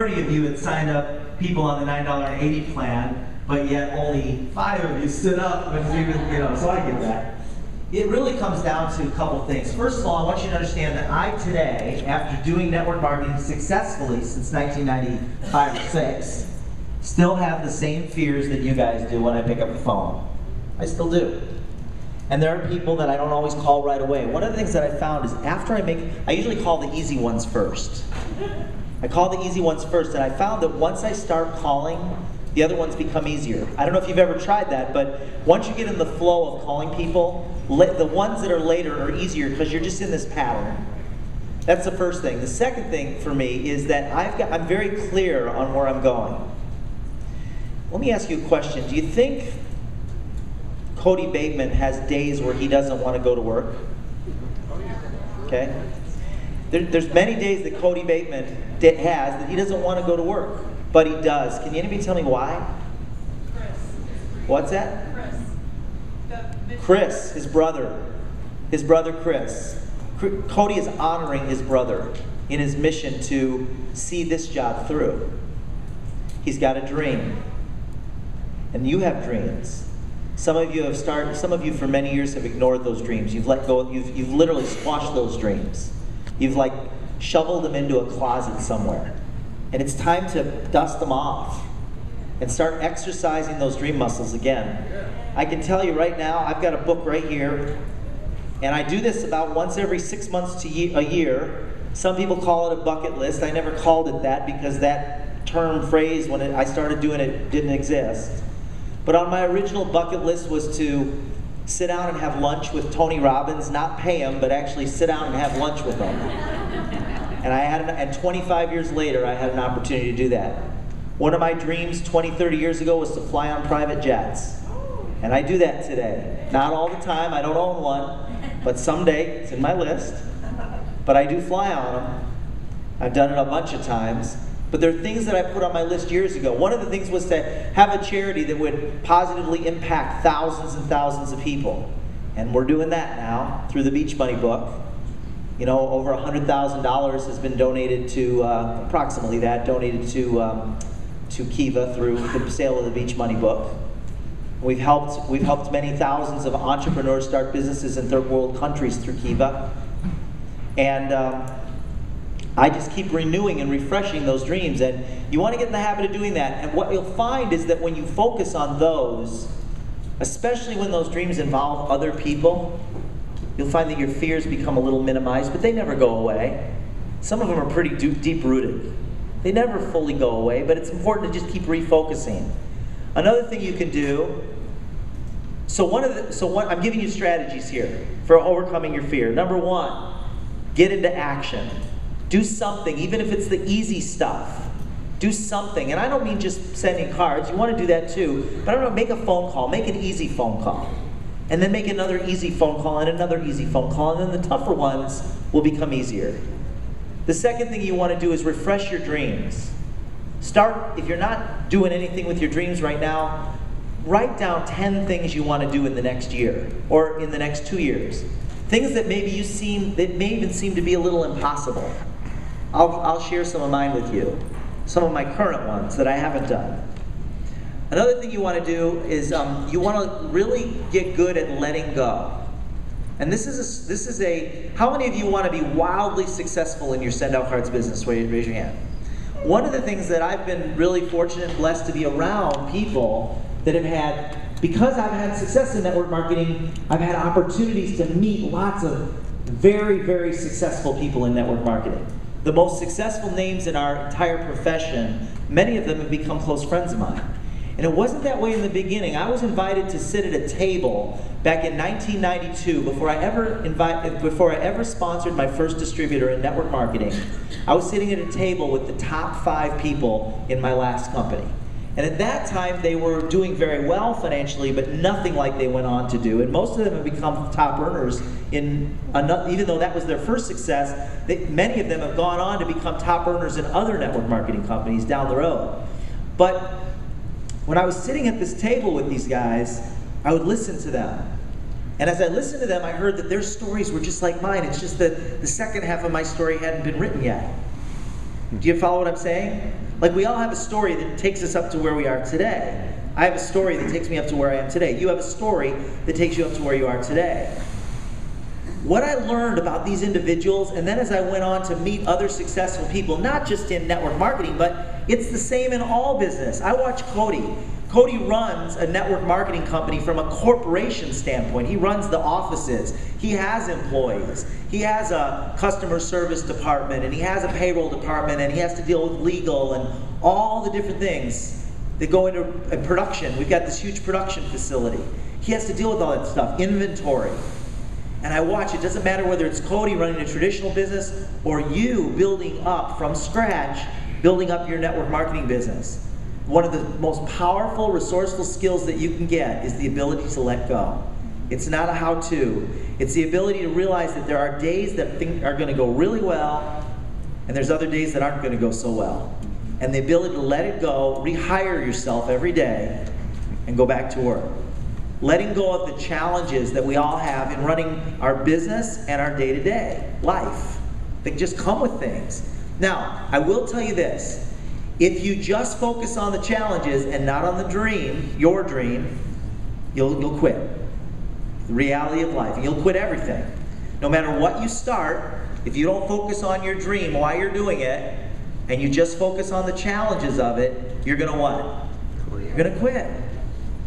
30 of you had signed up people on the $9.80 plan, but yet only 5 of you stood up when we was, so I get that. It really comes down to a couple things. First of all, I want you to understand that I today, after doing network marketing successfully since 1995 or 6, still have the same fears that you guys do when I pick up the phone. I still do. And there are people that I don't always call right away. One of the things that I found is after I usually call the easy ones first. I call the easy ones first, and I found that once I start calling, the other ones become easier. I don't know if you've ever tried that, but once you get in the flow of calling people, the ones that are later are easier because you're just in this pattern. That's the first thing. The second thing for me is that I'm very clear on where I'm going. Let me ask you a question. Do you think Cody Bateman has days where he doesn't want to go to work? Okay? There's many days that Cody Bateman has that he doesn't want to go to work, but he does. Can anybody tell me why? Chris. What's that? Chris. Chris, his brother. His brother Chris. Cody is honoring his brother in his mission to see this job through. He's got a dream. And you have dreams. Some of you for many years have ignored those dreams. You've let go, you've literally squashed those dreams. You've like shoveled them into a closet somewhere. And it's time to dust them off and start exercising those dream muscles again. I can tell you right now, I've got a book right here, and I do this about once every 6 months to a year. Some people call it a bucket list. I never called it that because that phrase, when I started doing it, didn't exist. But on my original bucket list was to sit down and have lunch with Tony Robbins, not pay him, but actually sit down and have lunch with him. And 25 years later, I had an opportunity to do that. One of my dreams 20, 30 years ago was to fly on private jets. And I do that today. Not all the time, I don't own one, but someday, it's in my list. But I do fly on them. I've done it a bunch of times. But there are things that I put on my list years ago. One of the things was to have a charity that would positively impact thousands and thousands of people. And we're doing that now through the Beach Money book. You know, over $100,000 has been donated to, approximately that, donated to Kiva through the sale of the Beach Money book. We've helped many thousands of entrepreneurs start businesses in third world countries through Kiva. And I just keep renewing and refreshing those dreams, and you want to get in the habit of doing that. And what you'll find is that when you focus on those, especially when those dreams involve other people, you'll find that your fears become a little minimized, but they never go away. Some of them are pretty deep-rooted. They never fully go away, but it's important to just keep refocusing. Another thing you can do, I'm giving you strategies here for overcoming your fear. Number 1, get into action. Do something, even if it's the easy stuff. Do something. And I don't mean just sending cards. You want to do that too. But I don't know, make a phone call. Make an easy phone call. And then make another easy phone call and another easy phone call. And then the tougher ones will become easier. The second thing you want to do is refresh your dreams. If you're not doing anything with your dreams right now, write down 10 things you want to do in the next year or in the next 2 years. Things that maybe that may even seem to be a little impossible. I'll share some of mine with you. Some of my current ones that I haven't done. Another thing you want to do is you want to really get good at letting go. And how many of you want to be wildly successful in your send out cards business? Raise your hand. One of the things that I've been really fortunate and blessed to be around people that have had, because I've had success in network marketing, I've had opportunities to meet lots of very, very successful people in network marketing. The most successful names in our entire profession, many of them have become close friends of mine. And it wasn't that way in the beginning. I was invited to sit at a table back in 1992 before I ever sponsored my first distributor in network marketing. I was sitting at a table with the top 5 people in my last company. And at that time, they were doing very well financially, but nothing like they went on to do. And most of them have become top earners even though that was their first success, many of them have gone on to become top earners in other network marketing companies down the road. But when I was sitting at this table with these guys, I would listen to them. And as I listened to them, I heard that their stories were just like mine. It's just that the second half of my story hadn't been written yet. Do you follow what I'm saying? Like, we all have a story that takes us up to where we are today. I have a story that takes me up to where I am today. You have a story that takes you up to where you are today. What I learned about these individuals, and then as I went on to meet other successful people, not just in network marketing, but it's the same in all business. I watch Cody. Cody runs a network marketing company from a corporation standpoint. He runs the offices. He has employees. He has a customer service department, and he has a payroll department, and he has to deal with legal and all the different things that go into production. We've got this huge production facility. He has to deal with all that stuff, inventory. And I watch, it doesn't matter whether it's Cody running a traditional business or you building up from scratch, building up your network marketing business. One of the most powerful, resourceful skills that you can get is the ability to let go. It's not a how-to. It's the ability to realize that there are days that things are going to go really well, and there's other days that aren't going to go so well. And the ability to let it go, rehire yourself every day, and go back to work. Letting go of the challenges that we all have in running our business and our day-to-day life. They just come with things. Now, I will tell you this. If you just focus on the challenges and not on the dream, your dream, you'll quit. The reality of life. You'll quit everything. No matter what you start, if you don't focus on your dream while you're doing it, and you just focus on the challenges of it, you're going to what? You're going to quit.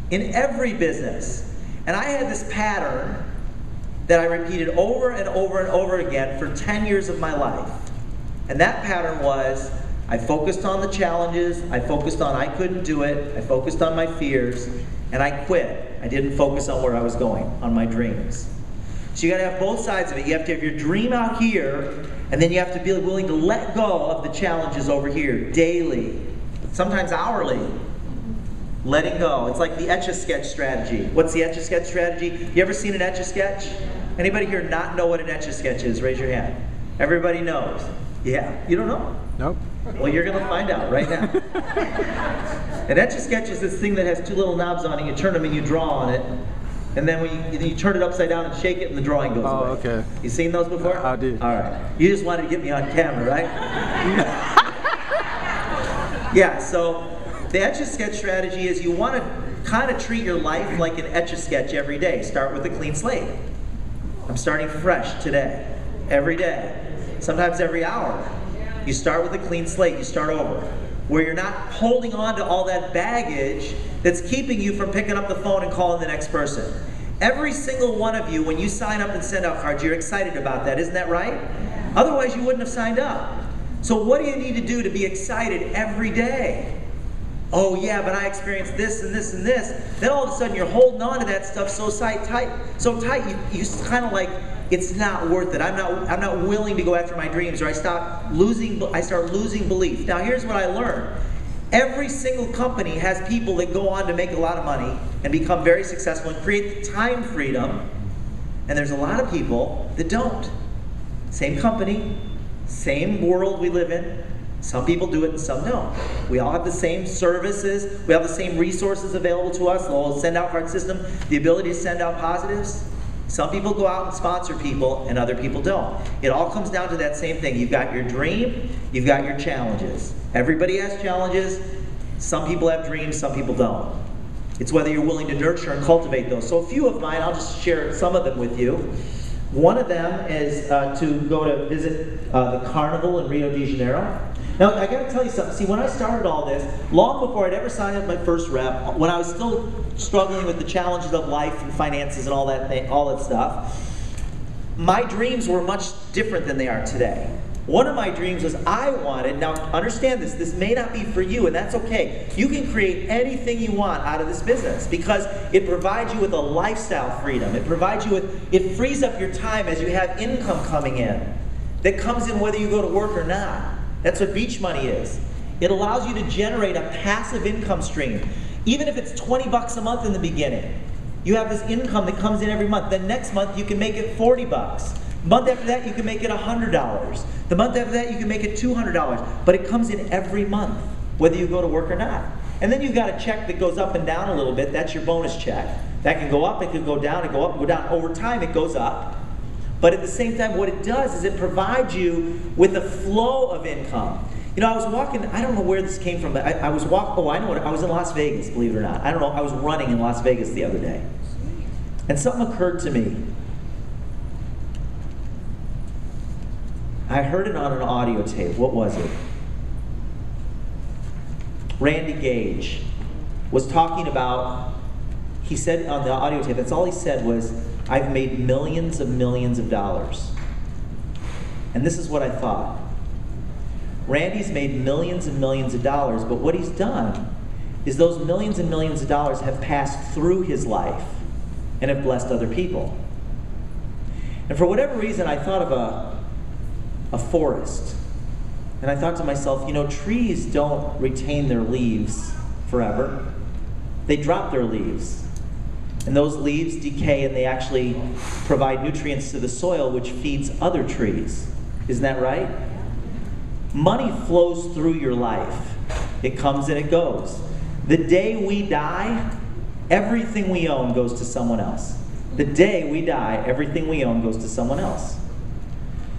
In every business. And I had this pattern that I repeated over and over and over again for 10 years of my life. And that pattern was, I focused on the challenges, I focused on I couldn't do it, I focused on my fears, and I quit. I didn't focus on where I was going, on my dreams. So you got to have both sides of it. You have to have your dream out here, and then you have to be willing to let go of the challenges over here daily, sometimes hourly. Letting go. It's like the Etch-a-Sketch strategy. What's the Etch-a-Sketch strategy? You ever seen an Etch-a-Sketch? Anybody here not know what an Etch-a-Sketch is? Raise your hand. Everybody knows. Yeah. You don't know? Nope. Well, you're going to find out right now. An Etch-a-Sketch is this thing that has two little knobs on it. You turn them and you draw on it. And then when you turn it upside down and shake it and the drawing goes away. Oh, okay. You seen those before? I did. All right. You just wanted to get me on camera, right? Yeah, so the Etch-a-Sketch strategy is you want to kind of treat your life like an Etch-a-Sketch every day. Start with a clean slate. I'm starting fresh today, every day, sometimes every hour. You start with a clean slate, you start over, where you're not holding on to all that baggage that's keeping you from picking up the phone and calling the next person. Every single one of you, when you sign up and send out cards, you're excited about that, isn't that right? Otherwise, you wouldn't have signed up. So what do you need to do to be excited every day? Oh yeah, but I experienced this and this and this. Then all of a sudden you're holding on to that stuff so tight, you kind of like, it's not worth it. I'm not willing to go after my dreams, or I start losing belief. Now here's what I learned. Every single company has people that go on to make a lot of money and become very successful and create the time freedom. And there's a lot of people that don't. Same company, same world we live in. Some people do it and some don't. We all have the same services. We have the same resources available to us. The whole send-out card system, the ability to send out positives. Some people go out and sponsor people and other people don't. It all comes down to that same thing. You've got your dream, you've got your challenges. Everybody has challenges. Some people have dreams, some people don't. It's whether you're willing to nurture and cultivate those. So a few of mine, I'll just share some of them with you. One of them is to go to visit the Carnival in Rio de Janeiro. Now, I got to tell you something. See, when I started all this, long before I'd ever signed up my first rep, when I was still struggling with the challenges of life and finances and all that stuff, my dreams were much different than they are today. One of my dreams was I wanted, now understand this may not be for you, and that's okay. You can create anything you want out of this business because it provides you with a lifestyle freedom. It frees up your time as you have income coming in that comes in whether you go to work or not. That's what beach money is. It allows you to generate a passive income stream. Even if it's 20 bucks a month in the beginning, you have this income that comes in every month. Then next month you can make it 40 bucks. The month after that you can make it $100. The month after that you can make it $200. But it comes in every month, whether you go to work or not. And then you've got a check that goes up and down a little bit. That's your bonus check. That can go up, it can go down, it can go up and go down. Over time it goes up. But at the same time, what it does is it provides you with a flow of income. You know, I was walking, I don't know where this came from, but I was walking, oh, I know what, I was in Las Vegas, believe it or not. I don't know, I was running in Las Vegas the other day. And something occurred to me. I heard it on an audio tape. What was it? Randy Gage was talking about, he said on the audio tape, that's all he said was, I've made millions of dollars. And this is what I thought. Randy's made millions and millions of dollars, but what he's done is those millions and millions of dollars have passed through his life and have blessed other people. And for whatever reason, I thought of a forest. And I thought to myself, you know, trees don't retain their leaves forever. They drop their leaves. And those leaves decay and they actually provide nutrients to the soil, which feeds other trees. Isn't that right? Money flows through your life. It comes and it goes. The day we die, everything we own goes to someone else. The day we die, everything we own goes to someone else.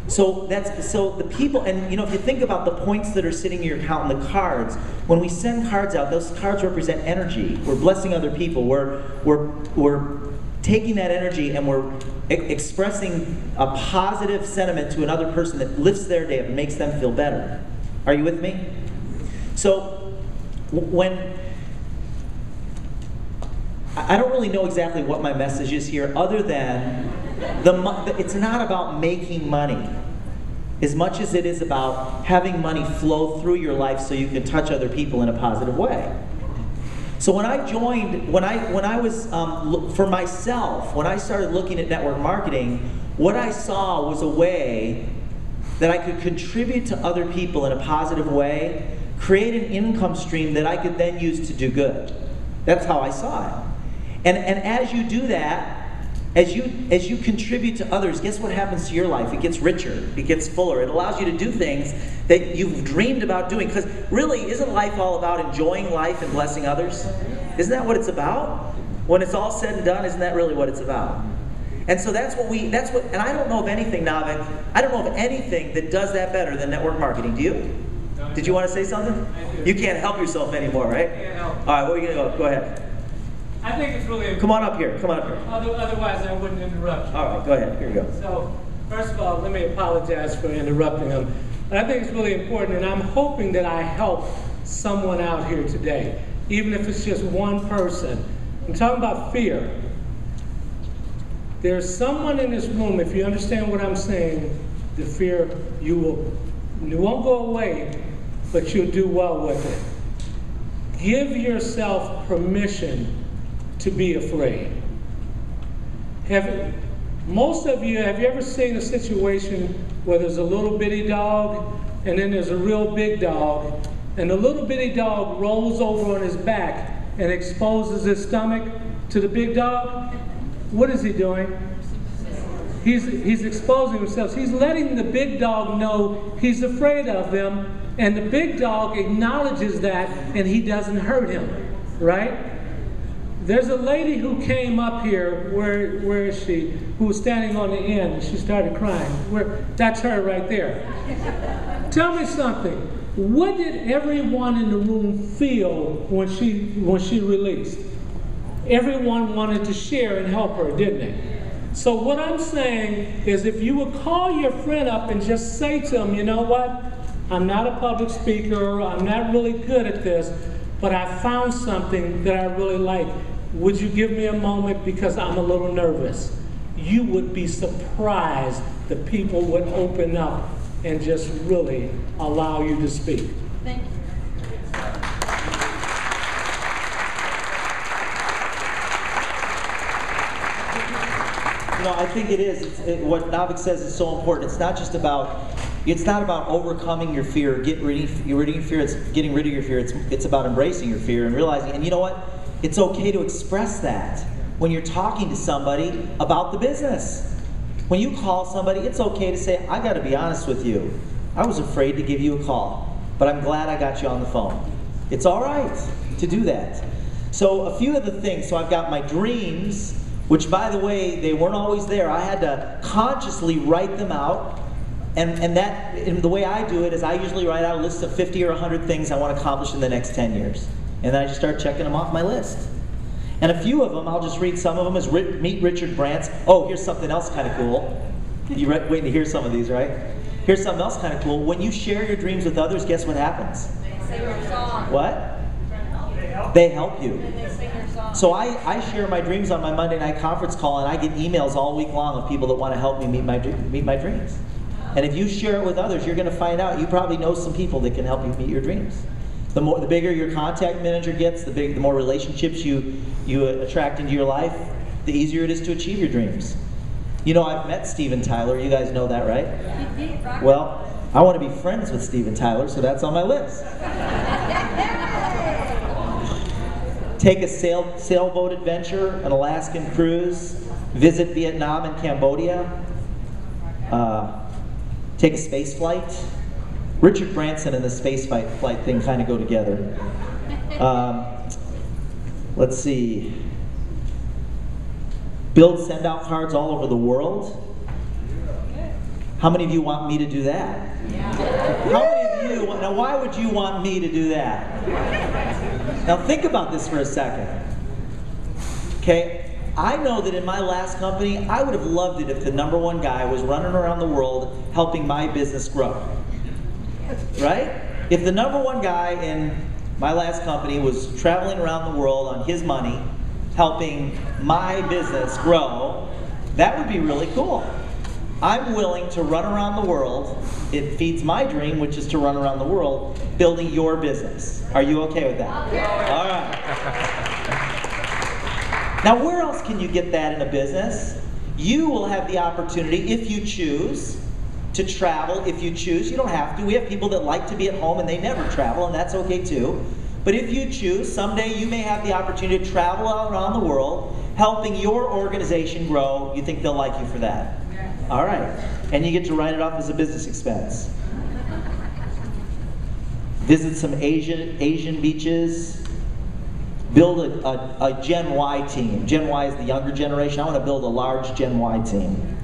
So the people, and you know, if you think about the points that are sitting in your account and the cards, when we send cards out, those cards represent energy. We're blessing other people. We're taking that energy and we're expressing a positive sentiment to another person that lifts their day up and makes them feel better. Are you with me? So when I don't really know exactly what my message is here, other than it's not about making money as much as it is about having money flow through your life so you can touch other people in a positive way. So when I joined, when I was for myself, when I started looking at network marketing, what I saw was a way that I could contribute to other people in a positive way, create an income stream that I could then use to do good. That's how I saw it. And as you do that, as you contribute to others, guess what happens to your life? It gets richer, it gets fuller. It allows you to do things that you've dreamed about doing. Because really, isn't life all about enjoying life and blessing others? Isn't that what it's about? When it's all said and done, isn't that really what it's about? And so and I don't know of anything, Navik, I don't know of anything that does that better than network marketing. Do you? Did you want to say something? You can't help yourself anymore, right? I can't help. All right, where are you going to go? Go ahead. I think it's really important. Come on up here. Come on up here. Otherwise, I wouldn't interrupt you. All right, go ahead. Here you go. So, first of all, let me apologize for interrupting him. But I think it's really important, and I'm hoping that I help someone out here today, even if it's just one person. I'm talking about fear. There's someone in this room, if you understand what I'm saying, the fear, you won't go away, but you'll do well with it. Give yourself permission to be afraid. Most of you, have you ever seen a situation where there's a little bitty dog and then there's a real big dog, and the little bitty dog rolls over on his back and exposes his stomach to the big dog? What is he doing? He's exposing himself. He's letting the big dog know he's afraid of him, and the big dog acknowledges that, and he doesn't hurt him, right? There's a lady who came up here, where is she, who was standing on the end, and she started crying. That's her right there. Tell me something. What did everyone in the room feel when she released? Everyone wanted to share and help her, didn't they? So what I'm saying is, if you would call your friend up and just say to him, you know what, I'm not a public speaker, I'm not really good at this, but I found something that I really like. Would you give me a moment because I'm a little nervous? You would be surprised that people would open up and just really allow you to speak. Thank you. You know, I think it is. What Navik says is so important. It's not about overcoming your fear, getting rid of your fear. It's getting rid of your fear. It's about embracing your fear and realizing. And you know what? It's okay to express that when you're talking to somebody about the business. When you call somebody, it's okay to say, I got to be honest with you. I was afraid to give you a call, but I'm glad I got you on the phone. It's all right to do that. So a few of the things. So I've got my dreams, which, by the way, they weren't always there. I had to consciously write them out and the way I do it is I usually write out a list of 50 or 100 things I want to accomplish in the next 10 years. And then I just start checking them off my list. And a few of them, I'll just read some of them as meet Richard Branson. Oh, here's something else kind of cool. You're waiting to hear some of these, right? Here's something else kind of cool. When you share your dreams with others, guess what happens? They sing your song. What? They help you. And they sing your song. So I share my dreams on my Monday night conference call, and I get emails all week long of people that want to help me meet my dreams. And if you share it with others, you're going to find out you probably know some people that can help you meet your dreams. The bigger your contact manager gets, the more relationships you attract into your life, the easier it is to achieve your dreams. You know, I've met Steven Tyler. You guys know that, right? Well, I want to be friends with Steven Tyler, so that's on my list. Take a sailboat adventure, an Alaskan cruise, visit Vietnam and Cambodia, take a space flight. Richard Branson and the space flight thing kind of go together. Let's see. Build send-out cards all over the world. How many of you want me to do that? How many of you, now why would you want me to do that? Now think about this for a second. Okay, I know that in my last company, I would have loved it if the #1 guy was running around the world helping my business grow. Right? If the #1 guy in my last company was traveling around the world on his money, helping my business grow, that would be really cool. I'm willing to run around the world. It feeds my dream, which is to run around the world, building your business. Are you okay with that? All right. Now, where else can you get that in a business? You will have the opportunity, if you choose, to travel. If you choose, you don't have to. We have people that like to be at home and they never travel, and that's okay too. But if you choose, someday you may have the opportunity to travel around the world, helping your organization grow. You think they'll like you for that? All right. And you get to write it off as a business expense. Visit some Asian beaches. Build a Gen Y team. Gen Y is the younger generation. I want to build a large Gen Y team.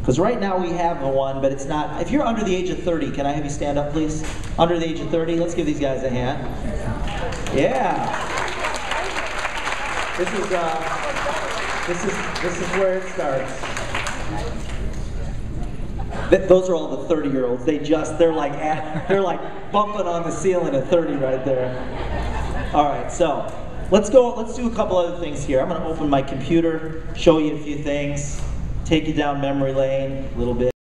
Because right now we have one, but it's not. If you're under the age of 30, can I have you stand up, please? Under the age of 30, let's give these guys a hand. Yeah. This is where it starts. Those are all the 30-year-olds. They're like bumping on the ceiling at 30 right there. All right, so let's do a couple other things here. I'm going to open my computer, show you a few things, take you down memory lane a little bit.